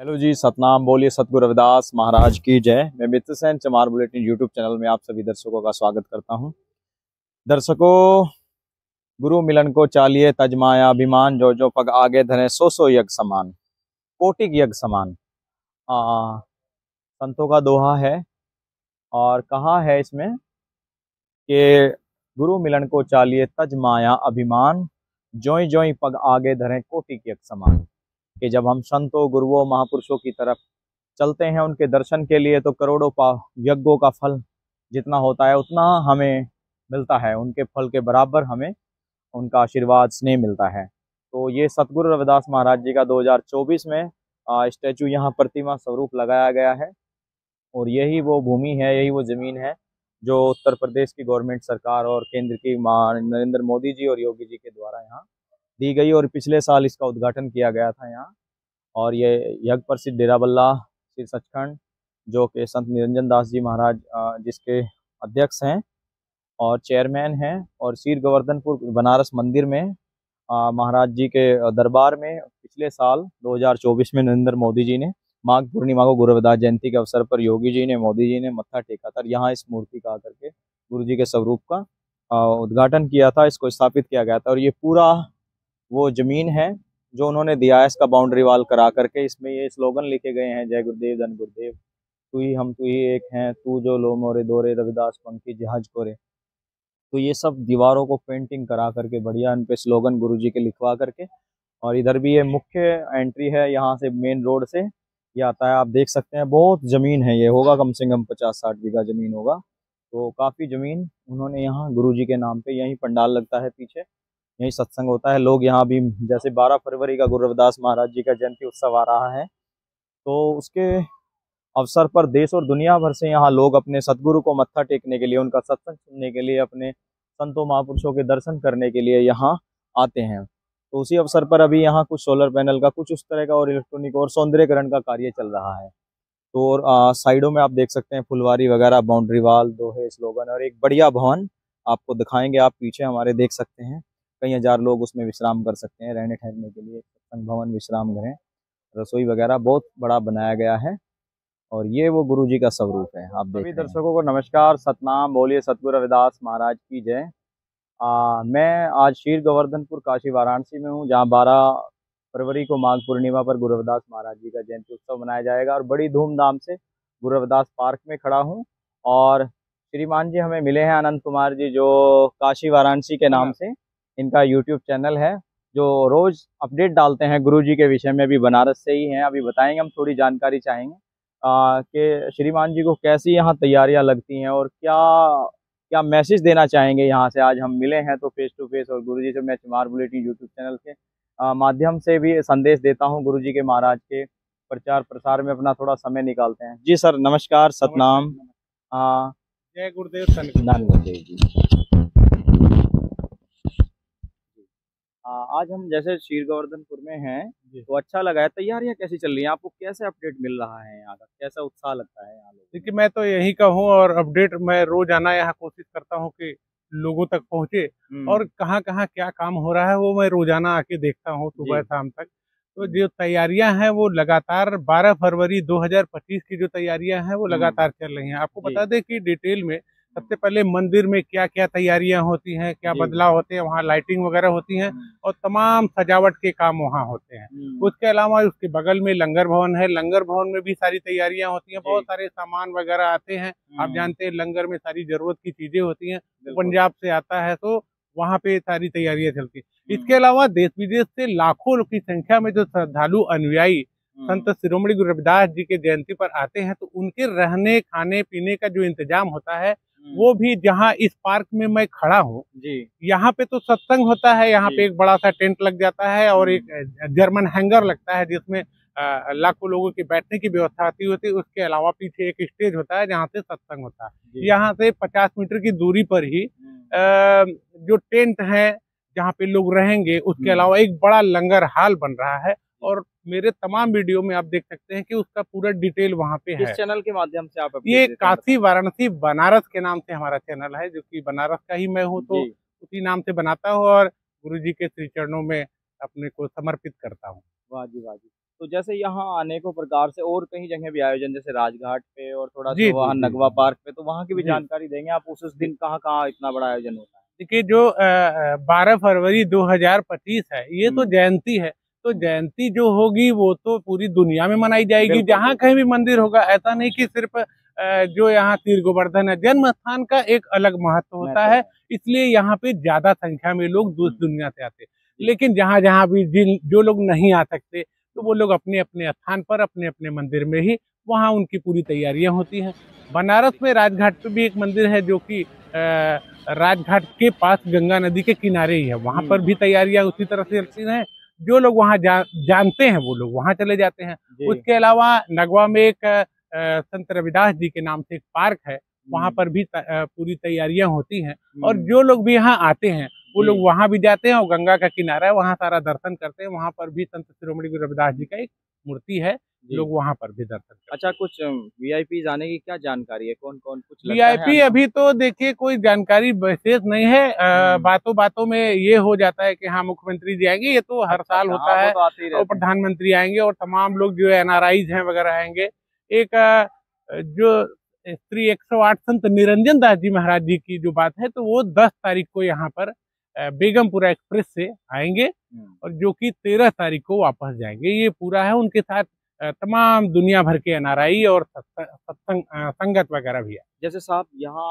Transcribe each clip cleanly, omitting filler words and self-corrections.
Hello जी, सतनाम बोलिए, सतगुरु रविदास महाराज की जय। मैं मित्र सेन चमार बुलेटिन यूट्यूब चैनल में आप सभी दर्शकों का स्वागत करता हूं। दर्शकों, गुरु मिलन को चालिए तजमाया अभिमान, जो जो पग आगे धरे सो सो यज्ञ समान, कोटिक यज्ञ समान। संतों का दोहा है और कहा है इसमें कि गुरु मिलन को चालिए तजमाया अभिमान, जोई जोई पग आगे धरे कोटिक यज्ञ समान। कि जब हम संतों गुरुओं महापुरुषों की तरफ चलते हैं उनके दर्शन के लिए, तो करोड़ों यज्ञों का फल जितना होता है उतना हमें मिलता है, उनके फल के बराबर हमें उनका आशीर्वाद स्नेह मिलता है। तो ये सतगुरु रविदास महाराज जी का 2024 में स्टैचू यहाँ प्रतिमा स्वरूप लगाया गया है। और यही वो भूमि है, यही वो ज़मीन है जो उत्तर प्रदेश की गवर्नमेंट सरकार और केंद्र की नरेंद्र मोदी जी और योगी जी के द्वारा यहाँ दी गई। और पिछले साल इसका उद्घाटन किया गया था यहाँ। और ये यज्ञ प्रसिद्ध डेरा बल्ला श्री सचखंड, जो कि संत निरंजन दास जी महाराज जिसके अध्यक्ष हैं और चेयरमैन हैं, और शीर गोवर्धनपुर बनारस मंदिर में महाराज जी के दरबार में पिछले साल 2024 में नरेंद्र मोदी जी ने माघ पूर्णिमा को गुरु रविदास जयंती के अवसर पर योगी जी ने, मोदी जी ने मत्था टेका था। यहाँ इस मूर्ति का आकर के गुरु जी के स्वरूप का उद्घाटन किया था, इसको स्थापित किया गया था। और ये पूरा वो जमीन है जो उन्होंने दिया है, इसका बाउंड्री वाल करा करके इसमें ये स्लोगन लिखे गए हैं, जय गुरुदेव धन गुरुदेव, तू ही हम तू ही एक हैं, तू जो लो मोरे दोरे रविदास पंक्ति जहाज कोरे। तो ये सब दीवारों को पेंटिंग करा करके बढ़िया इन पे स्लोगन गुरु जी के लिखवा करके। और इधर भी ये मुख्य एंट्री है, यहाँ से मेन रोड से ये आता है। आप देख सकते हैं बहुत ज़मीन है, ये होगा कम से कम 50-60 बीघा ज़मीन होगा। तो काफ़ी ज़मीन उन्होंने यहाँ गुरु जी के नाम पे, यहीं पंडाल लगता है पीछे, यही सत्संग होता है। लोग यहाँ भी, जैसे 12 फरवरी का गुरु रविदास महाराज जी का जयंती उत्सव आ रहा है, तो उसके अवसर पर देश और दुनिया भर से यहाँ लोग अपने सतगुरु को मत्था टेकने के लिए, उनका सत्संग सुनने के लिए, अपने संतों महापुरुषों के दर्शन करने के लिए यहाँ आते हैं। तो उसी अवसर पर अभी यहाँ कुछ सोलर पैनल का, कुछ उस तरह का और इलेक्ट्रॉनिक और सौंदर्यकरण का कार्य चल रहा है। तो और साइडों में आप देख सकते हैं फुलवारी वगैरह, बाउंड्री वाल, दोहे, स्लोगन और एक बढ़िया भवन आपको दिखाएंगे। आप पीछे हमारे देख सकते हैं, कई हजार लोग उसमें विश्राम कर सकते हैं, रहने ठहरने के लिए सत्संग भवन, विश्राम गृह, रसोई वगैरह बहुत बड़ा बनाया गया है। और ये वो गुरु जी का स्वरूप है। आप सभी दर्शकों को नमस्कार, सतनाम बोलिए, सतगुरु रविदास महाराज की जय। मैं आज शीर गोवर्धनपुर काशी वाराणसी में हूँ, जहाँ 12 फरवरी को माघ पूर्णिमा पर गुरु रविदास महाराज जी का जयंती उत्सव मनाया जाएगा। और बड़ी धूमधाम से गुरु रविदास पार्क में खड़ा हूँ और श्रीमान जी हमें मिले हैं, अनंत कुमार जी, जो काशी वाराणसी के नाम से इनका यूट्यूब चैनल है, जो रोज अपडेट डालते हैं गुरु जी के विषय में। भी बनारस से ही हैं, अभी बताएंगे, हम थोड़ी जानकारी चाहेंगे कि श्रीमान जी को कैसी यहाँ तैयारियां लगती हैं और क्या क्या मैसेज देना चाहेंगे। यहाँ से आज हम मिले हैं तो फेस टू फेस, और गुरु जी से मैं चमार बुलेटिन यूट्यूब चैनल के माध्यम से भी संदेश देता हूँ। गुरु जी के महाराज के प्रचार प्रसार में अपना थोड़ा समय निकालते हैं। जी सर, नमस्कार, सतनाम। जय गुरुदेव गुरुदेव जी। आज हम जैसे शीर गोवर्धनपुर में हैं, तो अच्छा लगा है। तैयारियां कैसी चल रही हैं, आपको कैसे अपडेट मिल रहा है यहाँ का, कैसा उत्साह लगता है यहाँ लोग? देखिए, मैं तो यही कहूँ, और अपडेट मैं रोज आना यहाँ कोशिश करता हूँ कि लोगों तक पहुँचे, और कहाँ कहाँ क्या काम हो रहा है वो मैं रोजाना आके देखता हूँ, सुबह शाम तक। तो जो तैयारियां हैं वो लगातार 12 फरवरी 2025 की जो तैयारियां हैं वो लगातार चल रही हैं। आपको बता दें कि डिटेल में सबसे पहले मंदिर में क्या क्या तैयारियां होती हैं, क्या बदलाव होते हैं, वहाँ लाइटिंग वगैरह होती हैं और तमाम सजावट के काम वहाँ होते हैं। उसके अलावा उसके बगल में लंगर भवन है, लंगर भवन में भी सारी तैयारियां होती हैं, बहुत सारे सामान वगैरह आते हैं। आप जानते हैं लंगर में सारी जरूरत की चीजें होती हैं, पंजाब से आता है, तो वहाँ पे सारी तैयारियां चलती हैं। इसके अलावा देश विदेश से लाखों की संख्या में जो श्रद्धालु अनुयायी संत शिरोमणि गुरु रविदास जी के जयंती पर आते हैं, तो उनके रहने खाने पीने का जो इंतजाम होता है वो भी, जहाँ इस पार्क में मैं खड़ा हूँ, यहाँ पे तो सत्संग होता है, यहाँ पे एक बड़ा सा टेंट लग जाता है और एक जर्मन हैंगर लगता है जिसमें लाखों लोगों की बैठने की व्यवस्था होती है। उसके अलावा पीछे एक स्टेज होता है जहाँ से सत्संग होता है। यहाँ से 50 मीटर की दूरी पर ही जो टेंट है जहाँ पे लोग रहेंगे, उसके अलावा एक बड़ा लंगर हाल बन रहा है। और मेरे तमाम वीडियो में आप देख सकते हैं कि उसका पूरा डिटेल वहाँ पे है। इस चैनल के माध्यम से आप ये काशी वाराणसी बनारस के नाम से हमारा चैनल है, जो कि बनारस का ही मैं हूँ, तो उसी नाम से बनाता हूँ और गुरु जी के श्री चरणों में अपने को समर्पित करता हूँ। वाह जी वाह जी। तो जैसे यहाँ अनेकों प्रकार से और कई जगह भी आयोजन, जैसे राजघाट पे और थोड़ा जी सा जी वहाँ जी नगवा पार्क पे, तो वहाँ की भी जी जानकारी देंगे आप? उस दिन कहाँ कहाँ इतना बड़ा आयोजन होता है? देखिए, जो 12 फरवरी 2025 है, ये तो जयंती है। तो जयंती जो होगी वो तो पूरी दुनिया में मनाई जाएगी, बिल्कुल जहाँ कहीं भी मंदिर होगा। ऐसा नहीं कि सिर्फ जो यहाँ तीर गोवर्धन है, जन्म स्थान का एक अलग महत्व होता महत्व है, है। इसलिए यहाँ पे ज्यादा संख्या में लोग दूर दुनिया से आते हैं। जी। लेकिन जहाँ जहाँ भी जिन जो लोग नहीं आ सकते, तो वो लोग अपने अपने स्थान पर, अपने अपने मंदिर में ही, वहाँ उनकी पूरी तैयारियां होती हैं। बनारस में राजघाट पे भी एक मंदिर है, जो कि राजघाट के पास गंगा नदी के किनारे ही है। वहां पर भी तैयारियां उसी तरह से चलती हैं। जो लोग वहां जानते हैं, वो लोग वहां चले जाते हैं। जी। उसके अलावा नगवा में एक संत रविदास जी के नाम से एक पार्क है, वहां पर भी पूरी तैयारियां होती हैं। और जो लोग भी यहाँ आते हैं, वो लोग वहां भी जाते हैं, और गंगा का किनारा है, वहां सारा दर्शन करते हैं। वहां पर भी संत शिरोमणि गुरु रविदास जी का एक मूर्ति है, लोग वहां पर भी दर्शन करते हैं। अच्छा, कुछ वीआईपी आने की क्या जानकारी है? कौन कौन कुछ लगता है वीआईपी अभी तो देखिए कोई जानकारी विशेष नहीं है। बातों बातों में ये हो जाता है कि हाँ, मुख्यमंत्री जी आएंगे, ये तो हर साल होता हाँ, वो है। तो आते ही और रहते हैं। प्रधानमंत्री आएंगे, और तमाम लोग जो एनआरआईज हैं वगैरह आएंगे। एक जो श्री 108 संत निरंजन दास जी महाराज जी की जो बात है, तो वो 10 तारीख को यहाँ पर बेगमपुरा एक्सप्रेस से आएंगे, और जो कि 13 तारीख को वापस जाएंगे। ये पूरा है। उनके साथ तमाम दुनिया भर के एनआरआई और सत्संग संगत वगैरह भी है। जैसे साहब, यहाँ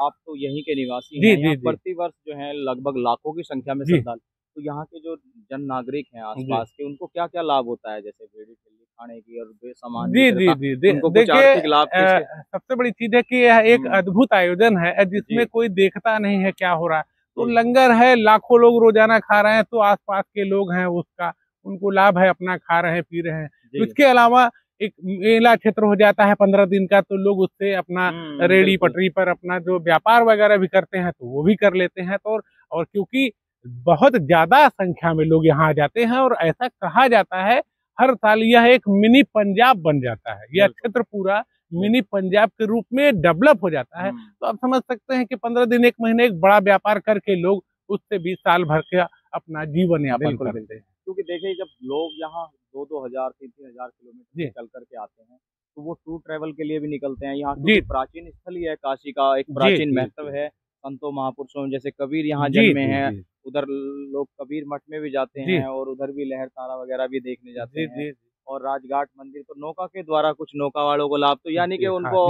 आप तो यहीं के निवासी जी हैं, जी यहाँ जी प्रति वर्ष जो है लगभग लाखों की संख्या में जी श्रद्धालु, तो यहाँ के जो जन नागरिक हैं जी आसपास के, उनको क्या क्या लाभ होता है? जैसे बेड़ी ठेली खाने की और सामान जी जी विक्रेता, जी उनको कुछ देखिए, आर्थिक लाभ कैसे? सबसे बड़ी चीज है कि यह एक अद्भुत आयोजन है, जिसमें जी। कोई देखता नहीं है क्या हो रहा है। तो जी। लंगर है, लाखों लोग रोजाना खा रहे हैं, तो आसपास के लोग हैं उसका उनको लाभ है, अपना खा रहे हैं, पी रहे हैं। जी। इसके अलावा एक मेला क्षेत्र हो जाता है 15 दिन का, तो लोग उससे अपना रेडी बिल्कुल। पटरी पर अपना जो व्यापार वगैरह भी करते हैं, तो वो भी कर लेते हैं। तो और क्योंकि बहुत ज्यादा संख्या में लोग यहाँ आ जाते हैं, और ऐसा कहा जाता है हर साल यह एक मिनी पंजाब बन जाता है। यह क्षेत्र पूरा मिनी पंजाब के रूप में डेवलप हो जाता है। तो आप समझ सकते हैं कि 15 दिन, एक महीने एक बड़ा व्यापार करके लोग उससे भी साल भर का अपना जीवन यापन करते हैं। क्योंकि देखिए, जब लोग यहाँ 2-2 हजार 3-3 हजार किलोमीटर निकल करके आते हैं, तो वो टूर ट्रैवल के लिए भी निकलते हैं। यहाँ क्योंकि प्राचीन स्थल ही है, काशी का एक प्राचीन महत्व है। संतों महापुरुषों जैसे कबीर यहाँ जन्मे हैं, उधर लोग कबीर मठ में भी जाते हैं, और उधर भी लहर तारा वगैरह भी देखने जाते हैं। और राजघाट मंदिर तो नौका के द्वारा कुछ नौका वालों को लाभ, तो यानी कि उनको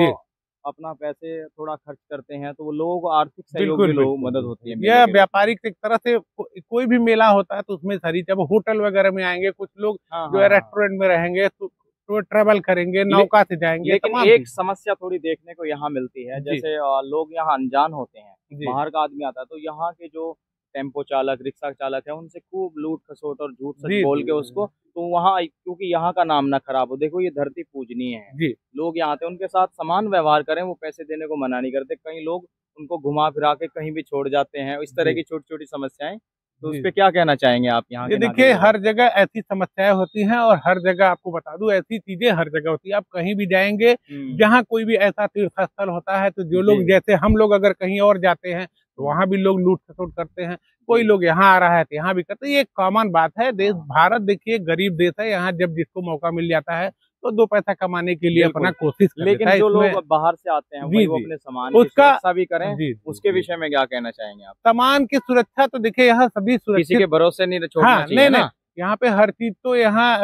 अपना पैसे थोड़ा खर्च करते हैं, तो वो लोगों को आर्थिक सहयोग भी लोग मदद होती है। यह व्यापारिक एक तरह से कोई भी मेला होता है, तो उसमें सारी, जब होटल वगैरह में आएंगे कुछ लोग, जो है रेस्टोरेंट में रहेंगे, तो ट्रेवल करेंगे, नौका से जाएंगे। लेकिन एक समस्या थोड़ी देखने को यहाँ मिलती है, जैसे लोग यहाँ अनजान होते हैं, बाहर का आदमी आता है, तो यहाँ के जो टेम्पो चालक, रिक्शा चालक है, उनसे खूब लूट खसोट और झूठ सच बोल के उसको, तो वहाँ क्योंकि यहाँ का नाम ना खराब हो। देखो, ये धरती पूजनीय है, लोग यहाँ आते हैं, उनके साथ समान व्यवहार करें, वो पैसे देने को मना नहीं करते। कई लोग उनको घुमा फिरा के कहीं भी छोड़ जाते हैं, इस तरह की छोटी छोटी समस्याएं, तो उस पर क्या कहना चाहेंगे आप यहाँ के? देखिए, हर जगह ऐसी समस्याएं होती हैं, और हर जगह आपको बता दूं, ऐसी चीजें हर जगह होती है। आप कहीं भी जाएंगे, जहाँ कोई भी ऐसा तीर्थ स्थल होता है, तो जो लोग, जैसे हम लोग अगर कहीं और जाते हैं, तो वहाँ भी लोग लूट खसोट करते हैं। कोई लोग यहाँ आ रहा है तो यहाँ भी करते हैं। ये एक कॉमन बात है। देश भारत देखिए गरीब देश है, यहाँ जब जिसको मौका मिल जाता है तो 2 पैसा कमाने के लिए अपना कोशिश करता है। लेकिन जो लोग बाहर से आते हैं, वो अपने सामान की सुरक्षा भी करें, उसके विषय में क्या कहना चाहेंगे आप? सामान की सुरक्षा तो देखिए, यहाँ सभी सुरक्षित, किसी के भरोसे नहीं छोड़ना चाहिए ना। यहाँ पे हर चीज तो यहाँ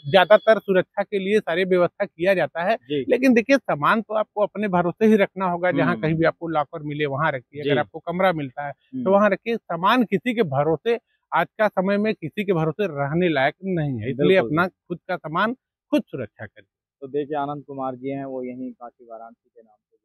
ज्यादातर सुरक्षा के लिए सारी व्यवस्था किया जाता है। लेकिन देखिए, सामान तो आपको अपने भरोसे ही रखना होगा। जहाँ कहीं भी आपको लॉकर मिले वहाँ रखिए, अगर आपको कमरा मिलता है तो वहाँ रखिए। सामान किसी के भरोसे, आज का समय में किसी के भरोसे रहने लायक नहीं है, इसलिए अपना खुद का सामान खुद सुरक्षा करें। तो देखिए, आनंद कुमार जी हैं, वो यहीं काशी वाराणसी के नाम से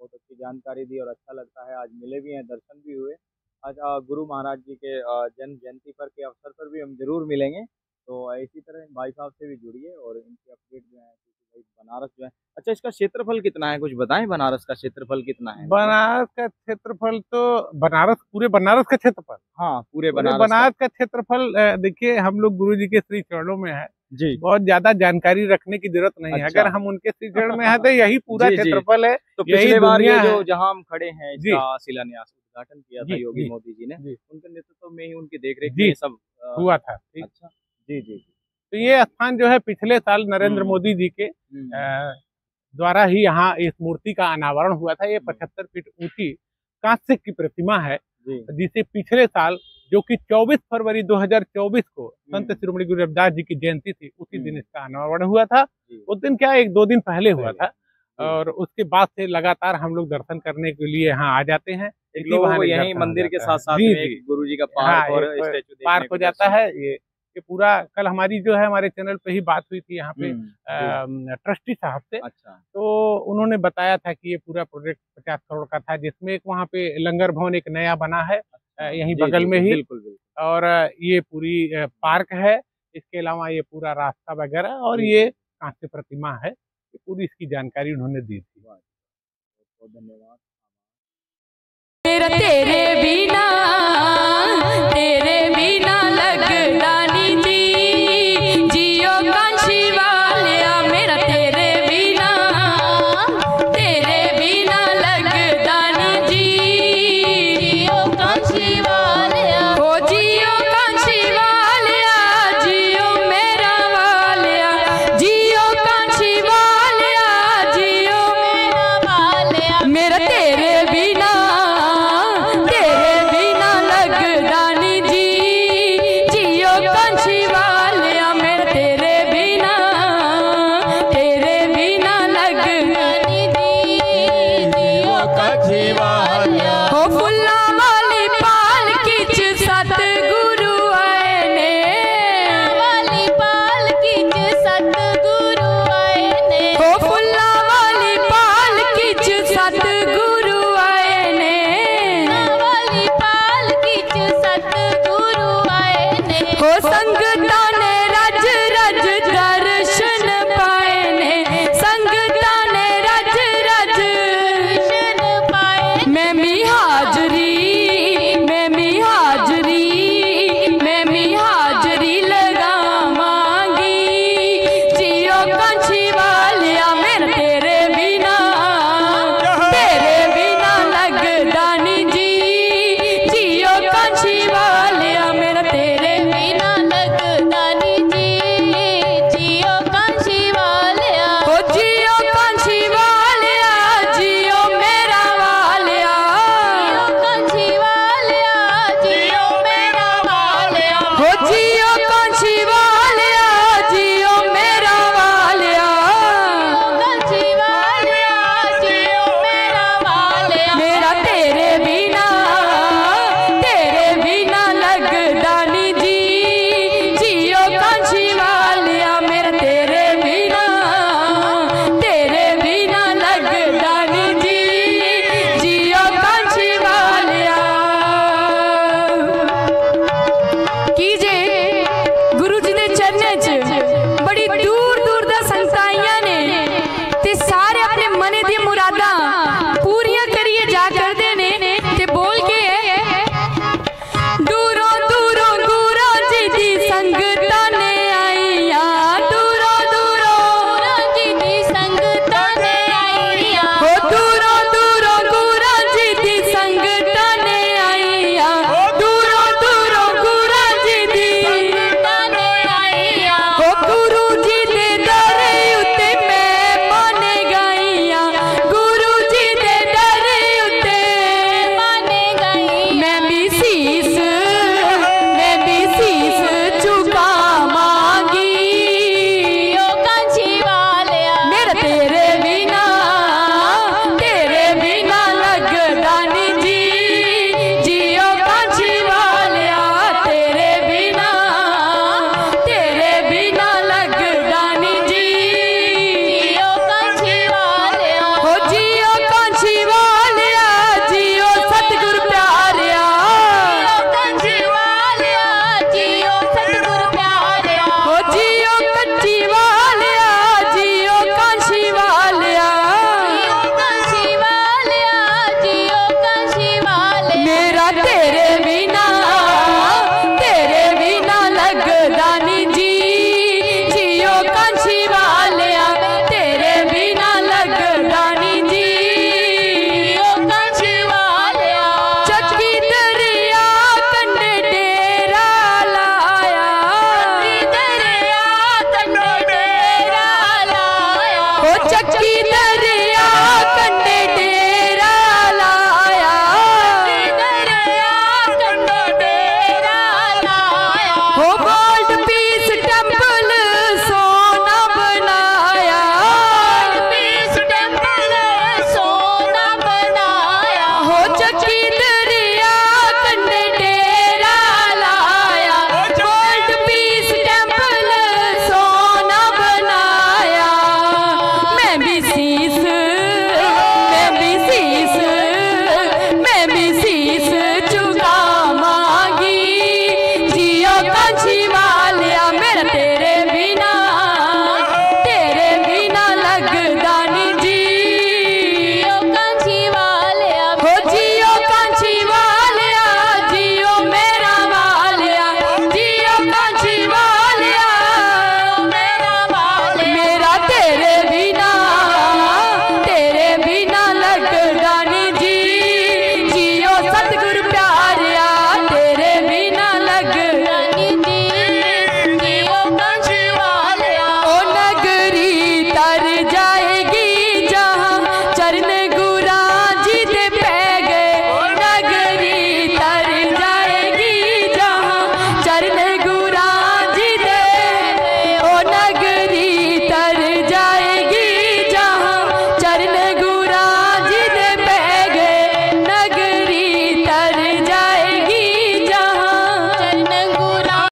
बहुत अच्छी जानकारी दी, और अच्छा लगता है। आज मिले भी हैं, दर्शन भी हुए। आज गुरु महाराज जी के जन्म जयंती पर के अवसर पर भी हम जरूर मिलेंगे। तो इसी तरह भाई साहब से भी जुड़िए, और इनकी अपडेट जो है, क्योंकि भाई बनारस जो है, अच्छा, इसका क्षेत्रफल कितना है, कुछ बताएं? बनारस का क्षेत्रफल कितना है? बनारस का क्षेत्रफल तो पूरे बनारस का क्षेत्रफल, हाँ, पूरे बनारस का क्षेत्रफल देखिए, हम लोग गुरु जी के श्री चरणों में है जी। बहुत ज्यादा जानकारी रखने की जरूरत नहीं है। अगर हम उनके श्री चरण में है तो यही पूरा क्षेत्रफल है। तो पिछले बार ये जो जहाँ हम खड़े हैं, इसका शिलान्यास उद्घाटन किया था योगी मोदी जी ने, उनके नेतृत्व में ही, उनकी देखरेख में सब हुआ था। अच्छा, जी जी। तो ये स्थान जो है पिछले साल नरेंद्र मोदी जी के द्वारा ही यहाँ इस मूर्ति का अनावरण हुआ था। ये 75 फीट ऊंची कांस्य की प्रतिमा है, जिसे पिछले साल जो कि 24 फरवरी 2024 को संत शिरोमणि गुरु रविदास जी की जयंती थी, उसी दिन इसका अनावरण हुआ था। उस दिन क्या 1-2 दिन पहले हुआ था, और उसके बाद से लगातार हम लोग दर्शन करने के लिए यहाँ आ जाते हैं। यही मंदिर के साथ साथ में गुरु जी का पार्क और स्टैचू पार्क हो जाता है। ये पूरा कल हमारी जो है हमारे चैनल पे ही बात हुई थी यहाँ पे ट्रस्टी साहब से। अच्छा। तो उन्होंने बताया था कि ये पूरा प्रोजेक्ट 50 करोड़ का था, जिसमें एक वहाँ पे लंगर भवन एक नया बना है यहीं बगल में ही। बिल्कुल। और ये पूरी पार्क है, इसके अलावा ये पूरा रास्ता वगैरह और ये कांस्य प्रतिमा है, ये पूरी इसकी जानकारी उन्होंने दी थी। बहुत धन्यवाद। तेरे बिना लगना